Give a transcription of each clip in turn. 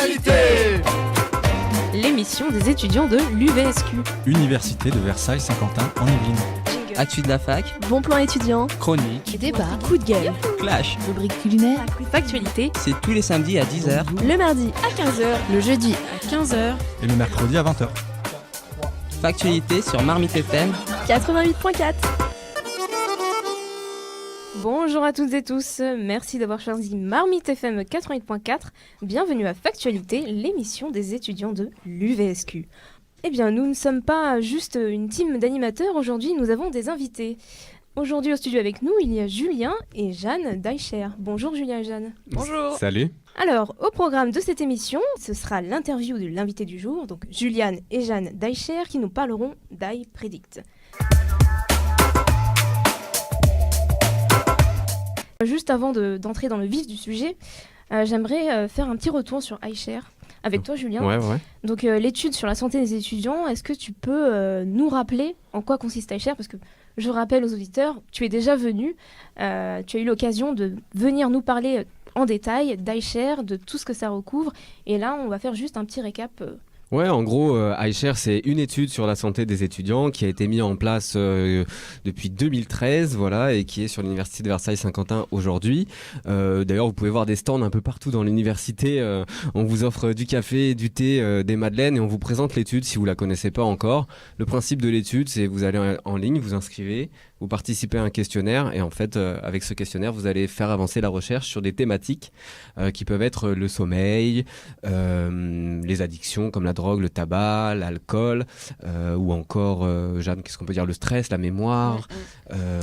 Factualité, l'émission des étudiants de l'UVSQ. Université de Versailles-Saint-Quentin en Yvelines. Actu de la fac, Bon plan étudiant, chronique, débat, coup de gueule, clash. rubrique culinaire, Factualité, C'est tous les samedis à 10h. le mardi à 15h, le jeudi à 15h, Et le mercredi à 20h. Factualité sur Marmite FM. 88.4. Bonjour à toutes et tous, merci d'avoir choisi Marmite FM 88.4. Bienvenue à Factualité, l'émission des étudiants de l'UVSQ. Eh bien, nous ne sommes pas juste une team d'animateurs, aujourd'hui nous avons des invités. Aujourd'hui au studio avec nous, il y a Julien et Jeanne Deicher. Bonjour Julien et Jeanne. bonjour. Salut. Alors, au programme de cette émission, ce sera l'interview de l'invité du jour, donc Juliane et Jeanne Deicher, qui nous parleront d'iPredict. Juste avant d'entrer dans le vif du sujet, j'aimerais faire un petit retour sur iShare avec toi, Julien. Ouais. Donc, l'étude sur la santé des étudiants, est-ce que tu peux nous rappeler en quoi consiste iShare ? Parce que je rappelle aux auditeurs, tu es déjà venu, tu as eu l'occasion de venir nous parler en détail d'iShare, de tout ce que ça recouvre. Et là, on va faire juste un petit récap. Ouais, en gros, iShare, c'est une étude sur la santé des étudiants qui a été mise en place depuis 2013, voilà, et qui est sur l'université de Versailles-Saint-Quentin aujourd'hui. D'ailleurs, vous pouvez voir des stands un peu partout dans l'université. On vous offre du café, du thé, des madeleines, et on vous présente l'étude si vous la connaissez pas encore. Le principe de l'étude, c'est vous allez en ligne, vous inscrivez, vous participez à un questionnaire, et en fait, avec ce questionnaire, vous allez faire avancer la recherche sur des thématiques qui peuvent être le sommeil, les addictions comme la drogue, le tabac, l'alcool, ou encore, Jeanne, qu'est-ce qu'on peut dire, le stress, la mémoire,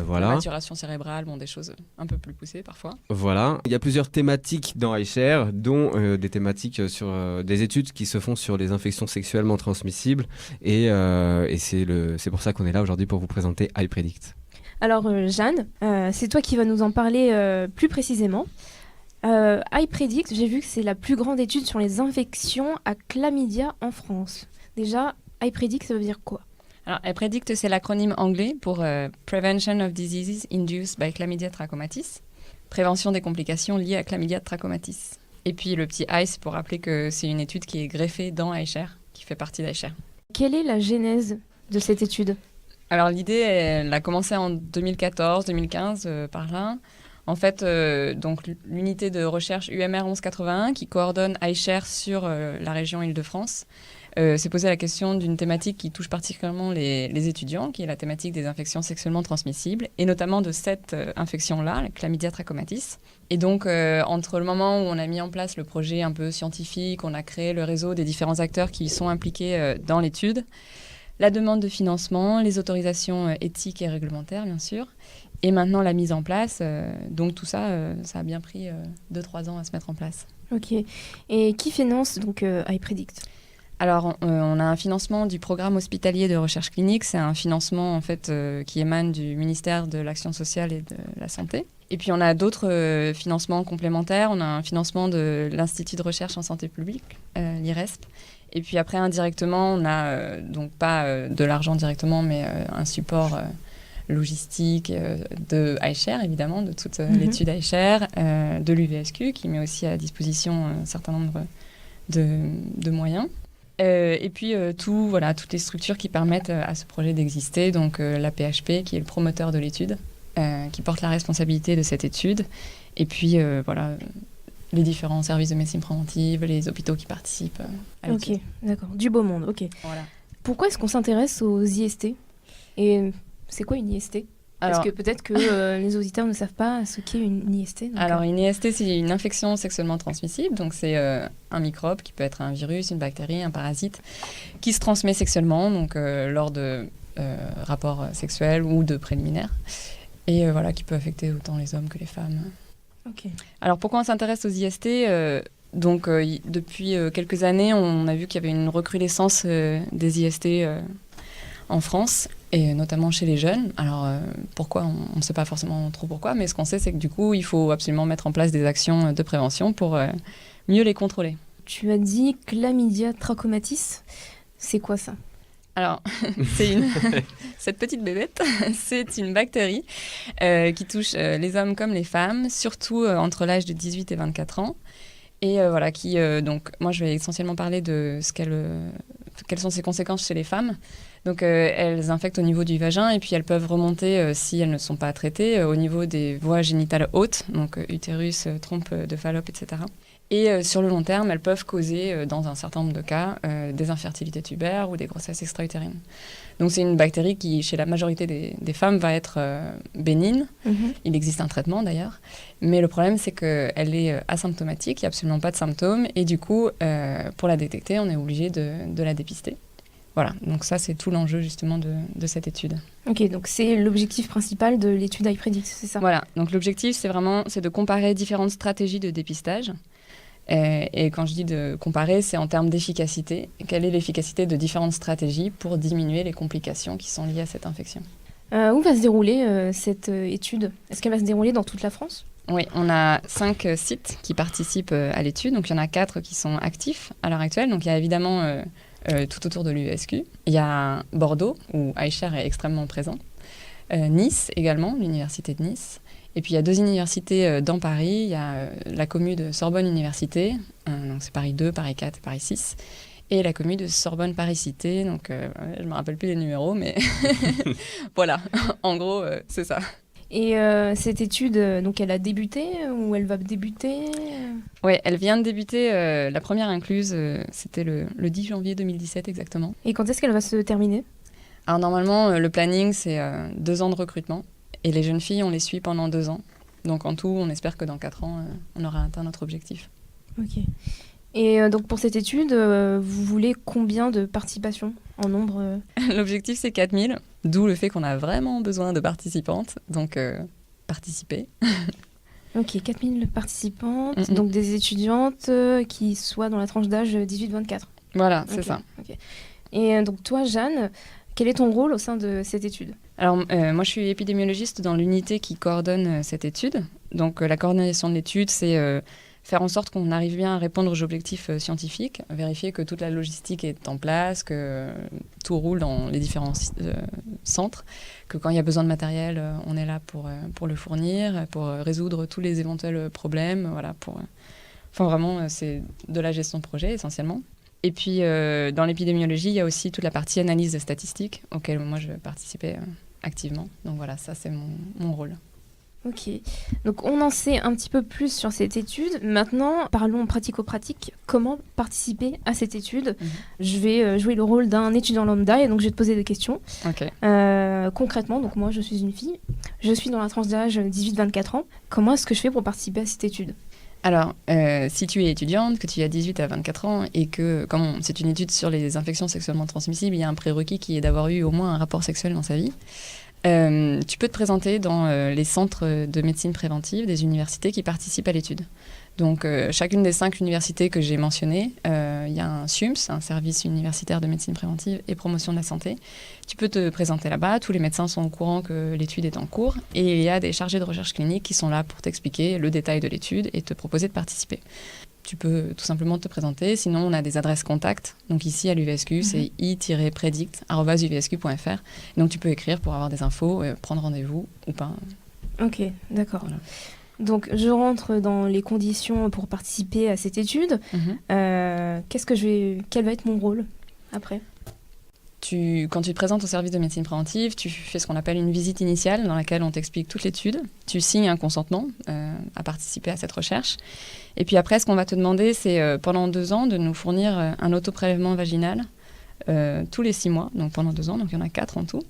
voilà. La maturation cérébrale, des choses un peu plus poussées parfois. Voilà, il y a plusieurs thématiques dans iShare, dont des thématiques sur des études qui se font sur les infections sexuellement transmissibles, et c'est pour ça qu'on est là aujourd'hui pour vous présenter iPredict. Alors, Jeanne, c'est toi qui vas nous en parler plus précisément. iPredict, j'ai vu que c'est la plus grande étude sur les infections à chlamydia en France. Déjà, iPredict, ça veut dire quoi ? Alors, iPredict, c'est l'acronyme anglais pour Prevention of Diseases Induced by Chlamydia trachomatis, prévention des complications liées à Chlamydia trachomatis. Et puis le petit I, c'est pour rappeler que c'est une étude qui est greffée dans iShare, qui fait partie d'iShare. Quelle est la genèse de cette étude ? Alors l'idée, elle a commencé en 2014-2015, par là. En fait, donc l'unité de recherche UMR 1181 qui coordonne iShare sur la région Île-de-France s'est posé la question d'une thématique qui touche particulièrement les étudiants, qui est la thématique des infections sexuellement transmissibles, et notamment de cette infection-là, la chlamydia trachomatis. Et donc, entre le moment où on a mis en place le projet un peu scientifique, on a créé le réseau des différents acteurs qui sont impliqués dans l'étude, la demande de financement, les autorisations éthiques et réglementaires, bien sûr, et maintenant la mise en place. Donc tout ça, ça a bien pris 2-3 ans à se mettre en place. Ok. Et qui finance donc iPredict ? Alors, on a un financement du programme hospitalier de recherche clinique. C'est un financement en fait qui émane du ministère de l'Action sociale et de la Santé. Et puis, on a d'autres financements complémentaires. On a un financement de l'Institut de recherche en santé publique, l'IRESP. Et puis après, indirectement, on a donc pas de l'argent directement, mais un support logistique de iShare, évidemment, de toute l'étude iShare, de l'UVSQ, qui met aussi à disposition un certain nombre de moyens. Et puis toutes les structures qui permettent à ce projet d'exister, donc la PHP, qui est le promoteur de l'étude, qui porte la responsabilité de cette étude, et puis les différents services de médecine préventive, les hôpitaux qui participent à l'étude. Ok, d'accord. Du beau monde, ok. Voilà. Pourquoi est-ce qu'on s'intéresse aux IST ? Et c'est quoi une IST ? Parce que peut-être que les auditeurs ne savent pas ce qu'est une IST. Donc alors, une IST, c'est une infection sexuellement transmissible. Donc, c'est un microbe qui peut être un virus, une bactérie, un parasite, qui se transmet sexuellement, donc lors de rapports sexuels ou de préliminaires. Et qui peut affecter autant les hommes que les femmes. Ok. Alors, pourquoi on s'intéresse aux IST ? Depuis quelques années, on a vu qu'il y avait une recrudescence des IST en France, et notamment chez les jeunes. Alors, pourquoi ? On ne sait pas forcément trop pourquoi, mais ce qu'on sait, c'est que du coup, il faut absolument mettre en place des actions de prévention pour mieux les contrôler. Tu as dit chlamydia trachomatis. C'est quoi ça ? Alors, cette petite bébête, c'est une bactérie qui touche les hommes comme les femmes, surtout entre l'âge de 18 et 24 ans. Et voilà, donc moi je vais essentiellement parler de quelles sont ses conséquences chez les femmes. Donc elles infectent au niveau du vagin et puis elles peuvent remonter, si elles ne sont pas traitées, au niveau des voies génitales hautes, donc utérus, trompe de Fallope, etc. Et sur le long terme, elles peuvent causer, dans un certain nombre de cas, des infertilités tubaires ou des grossesses extra-utérines. Donc c'est une bactérie qui, chez la majorité des femmes, va être bénigne. Il existe un traitement d'ailleurs. Mais le problème, c'est qu'elle est asymptomatique, il n'y a absolument pas de symptômes. Et du coup, pour la détecter, on est obligé de la dépister. Voilà, donc ça, c'est tout l'enjeu justement de cette étude. Ok, donc c'est l'objectif principal de l'étude iPredict, c'est ça? Voilà, donc l'objectif, c'est de comparer différentes stratégies de dépistage. Et quand je dis de comparer, c'est en termes d'efficacité. Quelle est l'efficacité de différentes stratégies pour diminuer les complications qui sont liées à cette infection? Où va se dérouler cette étude? Est-ce qu'elle va se dérouler dans toute la France? Oui, on a 5 sites qui participent à l'étude. Donc il y en a 4 qui sont actifs à l'heure actuelle. Donc il y a évidemment tout autour de l'UVSQ. Il y a Bordeaux, où iShare est extrêmement présent. Nice également, l'université de Nice. Et puis il y a 2 universités dans Paris. Il y a la commu de Sorbonne Université, donc c'est Paris 2, Paris 4 et Paris 6. Et la commu de Sorbonne Paris Cité, donc je ne me rappelle plus les numéros, mais voilà, en gros, c'est ça. Et cette étude, donc elle a débuté ou elle va débuter? Oui, elle vient de débuter. La première incluse, c'était le 10 janvier 2017 exactement. Et quand est-ce qu'elle va se terminer? Alors normalement, le planning, c'est 2 ans de recrutement. Et les jeunes filles, on les suit pendant 2 ans. Donc en tout, on espère que dans 4 ans, on aura atteint notre objectif. Ok. Et donc pour cette étude, vous voulez combien de participation en nombre? L'objectif, c'est 4000, d'où le fait qu'on a vraiment besoin de participantes. Donc participer. Ok, 4000 participantes, Mm-mm. donc des étudiantes qui soient dans la tranche d'âge 18-24. Voilà, c'est Ok, ça. ok. Et donc toi, Jeanne, quel est ton rôle au sein de cette étude? Alors, moi, je suis épidémiologiste dans l'unité qui coordonne cette étude. Donc, la coordination de l'étude, c'est faire en sorte qu'on arrive bien à répondre aux objectifs scientifiques, vérifier que toute la logistique est en place, que tout roule dans les différents centres, que quand il y a besoin de matériel, on est là pour le fournir, pour résoudre tous les éventuels problèmes. Voilà, enfin, vraiment, c'est de la gestion de projet essentiellement. Et puis, dans l'épidémiologie, il y a aussi toute la partie analyse statistiques, auquel moi, je participais activement. Donc voilà, ça, c'est mon rôle. Ok, donc on en sait un petit peu plus sur cette étude. Maintenant, parlons pratico-pratique. Comment participer à cette étude? Je vais jouer le rôle d'un étudiant lambda et donc je vais te poser des questions. Ok. Concrètement, donc moi, je suis une fille. Je suis dans la tranche d'âge 18-24 ans. Comment est-ce que je fais pour participer à cette étude? Alors, si tu es étudiante, que tu as 18 à 24 ans et que, comme c'est une étude sur les infections sexuellement transmissibles, il y a un prérequis qui est d'avoir eu au moins un rapport sexuel dans sa vie. Tu peux te présenter dans les centres de médecine préventive des universités qui participent à l'étude. Donc, chacune des 5 universités que j'ai mentionnées, il y a un SUMS, un service universitaire de médecine préventive et promotion de la santé. Tu peux te présenter là-bas, tous les médecins sont au courant que l'étude est en cours et il y a des chargés de recherche clinique qui sont là pour t'expliquer le détail de l'étude et te proposer de participer. Tu peux tout simplement te présenter, sinon on a des adresses contacts. Donc ici à l'UVSQ, c'est i-predict@uvsq.fr. Donc tu peux écrire pour avoir des infos, prendre rendez-vous ou pas. Ok, d'accord. Voilà. Donc je rentre dans les conditions pour participer à cette étude. Quel va être mon rôle après? Quand tu te présentes au service de médecine préventive, tu fais ce qu'on appelle une visite initiale dans laquelle on t'explique toute l'étude. Tu signes un consentement à participer à cette recherche. Et puis après, ce qu'on va te demander, c'est pendant 2 ans de nous fournir un autoprélèvement vaginal tous les 6 mois, donc pendant 2 ans, donc il y en a 4 en tout,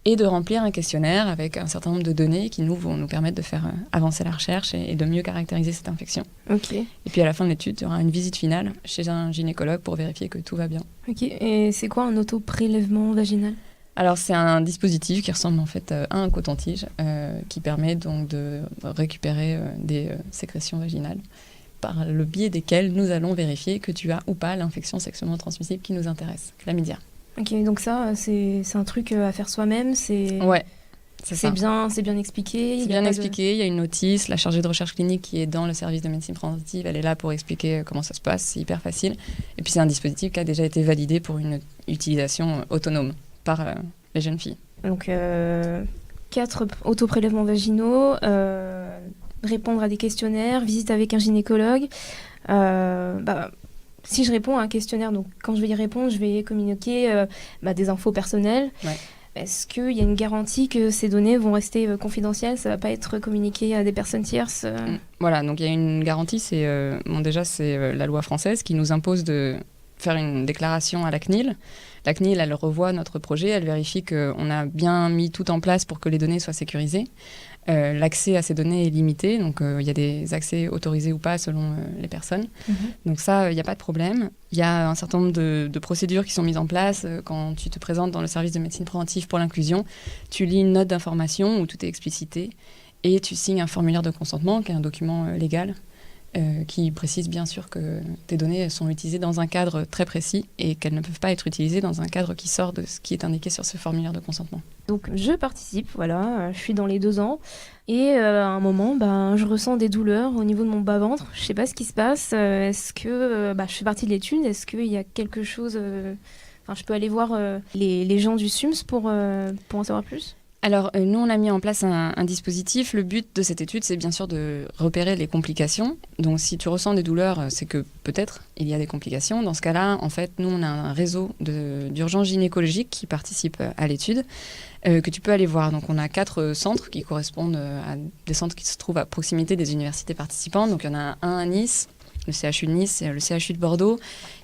et de remplir un questionnaire avec un certain nombre de données qui vont nous permettre de faire avancer la recherche et de mieux caractériser cette infection. Ok. Et puis à la fin de l'étude, il y aura une visite finale chez un gynécologue pour vérifier que tout va bien. Ok, et c'est quoi un autoprélèvement vaginal? Alors c'est un dispositif qui ressemble en fait à un coton-tige qui permet donc de récupérer des sécrétions vaginales par le biais desquelles nous allons vérifier que tu as ou pas l'infection sexuellement transmissible qui nous intéresse, chlamydia. Ok, donc ça, c'est un truc à faire soi-même, Ouais, c'est ça. C'est bien expliqué. C'est bien expliqué, il y a une notice, la chargée de recherche clinique qui est dans le service de médecine préventive, elle est là pour expliquer comment ça se passe, c'est hyper facile. Et puis c'est un dispositif qui a déjà été validé pour une utilisation autonome par les jeunes filles. Donc 4 autoprélèvements vaginaux, répondre à des questionnaires, visite avec un gynécologue. Si je réponds à un questionnaire, donc quand je vais y répondre, je vais communiquer des infos personnelles. Ouais. Est-ce qu'il y a une garantie que ces données vont rester confidentielles? Ça ne va pas être communiqué à des personnes tierces Voilà, donc il y a une garantie, c'est la loi française qui nous impose de faire une déclaration à la CNIL. La CNIL, elle revoit notre projet, elle vérifie qu'on a bien mis tout en place pour que les données soient sécurisées. L'accès à ces données est limité, donc il y a des accès autorisés ou pas selon les personnes. Donc ça, il n'y a pas de problème. Il y a un certain nombre de procédures qui sont mises en place. Quand tu te présentes dans le service de médecine préventive pour l'inclusion, tu lis une note d'information où tout est explicité et tu signes un formulaire de consentement, qui est un document légal, qui précise bien sûr que tes données sont utilisées dans un cadre très précis et qu'elles ne peuvent pas être utilisées dans un cadre qui sort de ce qui est indiqué sur ce formulaire de consentement. Donc je participe, voilà, je suis dans les 2 ans et à un moment, je ressens des douleurs au niveau de mon bas-ventre. Je sais pas ce qui se passe. Est-ce que je fais partie de l'étude? Est-ce qu'il y a quelque chose... je peux aller voir les gens du SUMS pour en savoir plus? Alors, nous, on a mis en place un dispositif. Le but de cette étude, c'est bien sûr de repérer les complications. Donc, si tu ressens des douleurs, c'est que peut-être il y a des complications. Dans ce cas-là, en fait, nous, on a un réseau d'urgence gynécologique qui participe à l'étude, que tu peux aller voir. Donc, on a 4 centres qui correspondent à des centres qui se trouvent à proximité des universités participantes. Donc, il y en a un à Nice, le CHU de Nice, le CHU de Bordeaux,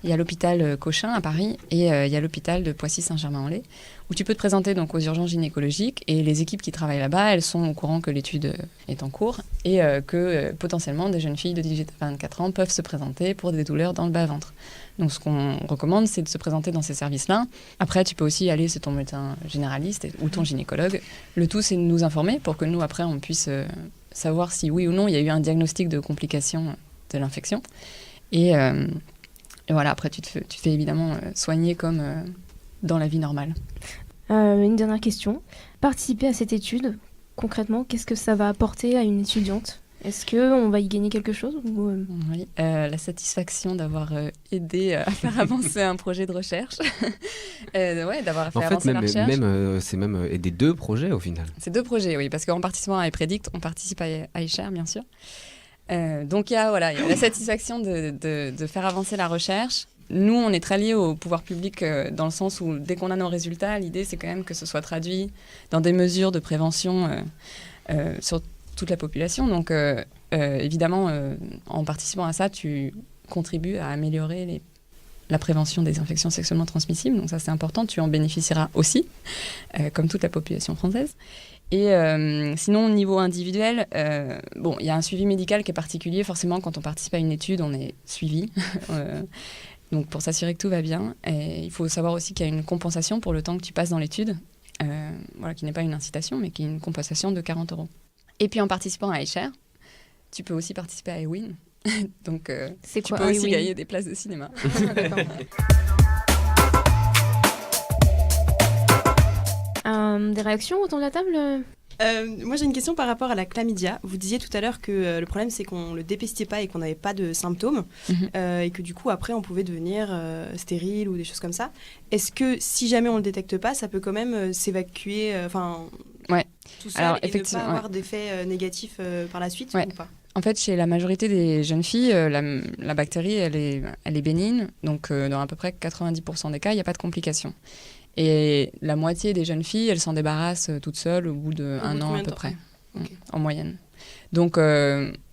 il y a l'hôpital Cochin à Paris et il y a l'hôpital de Poissy-Saint-Germain-en-Laye, où tu peux te présenter donc aux urgences gynécologiques et les équipes qui travaillent là-bas, elles sont au courant que l'étude est en cours et que potentiellement des jeunes filles de 18 à 24 ans peuvent se présenter pour des douleurs dans le bas-ventre. Donc ce qu'on recommande, c'est de se présenter dans ces services-là. Après, tu peux aussi aller chez ton médecin généraliste ou ton gynécologue. Le tout, c'est de nous informer pour que nous, après, on puisse savoir si oui ou non il y a eu un diagnostic de complications de l'infection. Et voilà, après, tu te fais évidemment soigner comme dans la vie normale. Une dernière question. Participer à cette étude, concrètement, qu'est-ce que ça va apporter à une étudiante? Est-ce qu'on va y gagner quelque chose ou... Oui, la satisfaction d'avoir aidé à faire avancer un projet de recherche. D'avoir fait avancer la recherche. C'est même aider 2 projets au final. C'est 2 projets, oui, parce qu'en participant à ePredict, on participe à iShare, bien sûr. Donc il y a la satisfaction de faire avancer la recherche. Nous, on est très liés au pouvoir public dans le sens où dès qu'on a nos résultats, l'idée c'est quand même que ce soit traduit dans des mesures de prévention sur toute la population. Donc évidemment, en participant à ça, tu contribues à améliorer la prévention des infections sexuellement transmissibles. Donc ça c'est important, tu en bénéficieras aussi, comme toute la population française. Et sinon, au niveau individuel, il y a un suivi médical qui est particulier. Forcément, quand on participe à une étude, on est suivi. Donc, pour s'assurer que tout va bien. Et il faut savoir aussi qu'il y a une compensation pour le temps que tu passes dans l'étude, qui n'est pas une incitation, mais qui est une compensation de 40 €. Et puis, en participant à iShare, tu peux aussi participer à eWin. Donc, tu peux aussi gagner des places de cinéma. Des réactions autour de la table? Moi j'ai une question par rapport à la chlamydia. Vous disiez tout à l'heure que le problème c'est qu'on ne le dépistait pas et qu'on n'avait pas de symptômes et que du coup après on pouvait devenir stérile ou des choses comme ça. Est-ce que si jamais on ne le détecte pas, ça peut quand même s'évacuer tout seul? Alors, et ne pas avoir d'effets négatifs par la suite ou pas? En fait, chez la majorité des jeunes filles, la bactérie elle est bénigne, donc dans à peu près 90% des cas, il n'y a pas de complications. Et la moitié des jeunes filles, elles s'en débarrassent toutes seules au bout d'1 an à peu près, en moyenne. Donc,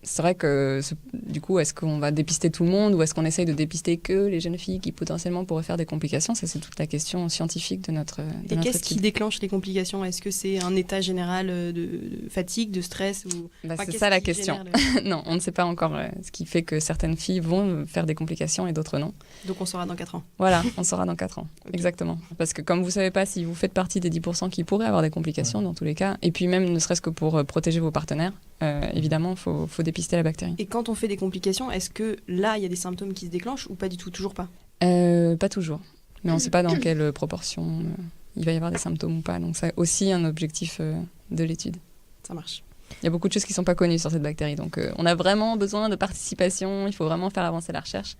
c'est vrai que du coup, est-ce qu'on va dépister tout le monde ou est-ce qu'on essaye de dépister que les jeunes filles qui potentiellement pourraient faire des complications? Ça, c'est toute la question scientifique de notre Et qu'est-ce qui déclenche les complications? Est-ce que c'est un état général de fatigue, de stress ou... C'est ça la question. Non, on ne sait pas encore ce qui fait que certaines filles vont faire des complications et d'autres non. Donc on saura dans 4 ans. Voilà, on saura dans 4 ans, exactement. Parce que comme vous ne savez pas si vous faites partie des 10% qui pourraient avoir des complications dans tous les cas, et puis même ne serait-ce que pour protéger vos partenaires, évidemment, il faut dépister la bactérie. Et quand on fait des complications, est-ce que là, il y a des symptômes qui se déclenchent ou pas du tout? Toujours pas? Pas toujours. Mais on ne sait pas dans quelle proportion il va y avoir des symptômes ou pas. Donc c'est aussi un objectif de l'étude. Ça marche. Il y a beaucoup de choses qui ne sont pas connues sur cette bactérie. Donc on a vraiment besoin de participation. Il faut vraiment faire avancer la recherche.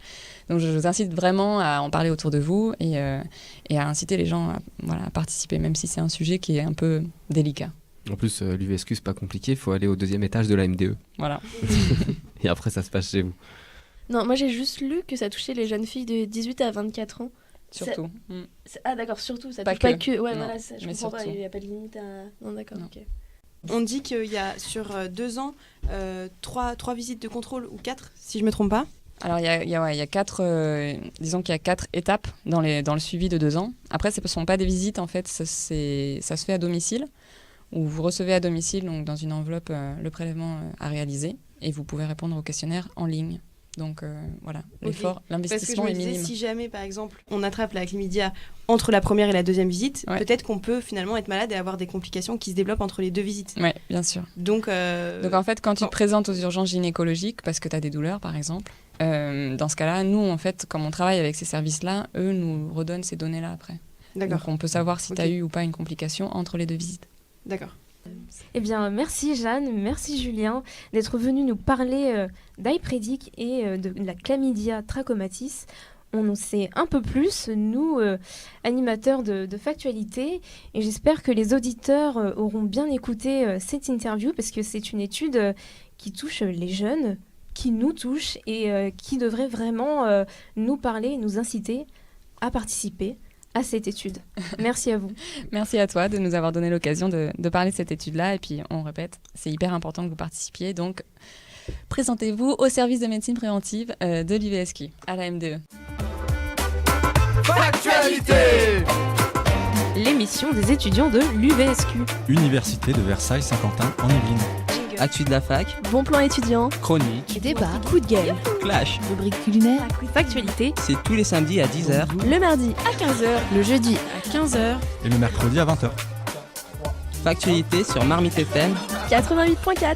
Donc je vous incite vraiment à en parler autour de vous et à inciter les gens à participer, même si c'est un sujet qui est un peu délicat. En plus, l'UVSQ, c'est pas compliqué, il faut aller au 2e étage de la MDE. Voilà. Et après, ça se passe chez vous. Non, moi j'ai juste lu que ça touchait les jeunes filles de 18 à 24 ans. Surtout. Ah d'accord, surtout, ça Pas touche pas que. que. Ouais, Non, voilà, ça, je mais comprends pas, surtout. il n'y a pas de limite à... Non, d'accord, Non. ok. On dit qu'il y a sur 2 ans 3 visites de contrôle ou 4, si je me trompe pas. Alors, il y a 4, disons qu'il y a 4 étapes dans le suivi de 2 ans. Après, ce ne sont pas des visites, en fait, ça se fait à domicile, où vous recevez à domicile, donc dans une enveloppe, le prélèvement à réaliser, et vous pouvez répondre au questionnaire en ligne. Donc voilà, Parce que l'investissement je est me disais, minime. si jamais, par exemple, on attrape la chlamydia entre la première et la deuxième visite, Ouais. peut-être qu'on peut finalement être malade et avoir des complications qui se développent entre les 2 visites. Oui, bien sûr. Donc Donc en fait, quand tu te présentes aux urgences gynécologiques parce que tu as des douleurs, par exemple, dans ce cas-là, nous, en fait, comme on travaille avec ces services-là, eux nous redonnent ces données-là après. d'accord, Donc on peut savoir si tu as Ok. eu ou pas une complication entre les 2 visites. d'accord. Eh bien, merci Jeanne, merci Julien d'être venu nous parler d'iPredic et de la chlamydia trachomatis. On en sait un peu plus, nous, animateurs de Factualité, et j'espère que les auditeurs auront bien écouté cette interview parce que c'est une étude qui touche les jeunes, qui nous touche et qui devrait vraiment nous parler, nous inciter à participer à cette étude. Merci à vous. Merci à toi de nous avoir donné l'occasion de parler de cette étude-là. Et puis, on répète, c'est hyper important que vous participiez. Donc, présentez-vous au service de médecine préventive de l'UVSQ, à la MDE. Factualité! L'émission des étudiants de l'UVSQ. Université de Versailles-Saint-Quentin en Yvelines. Actu de la fac, Bon plan étudiant. chronique, Débat. Coup de gueule. clash. Rubrique culinaire. Factualité. C'est tous les samedis à 10h. Le mardi à 15h. Le jeudi à 15h. Et le mercredi à 20h. Factualité sur Marmite FM. 88.4.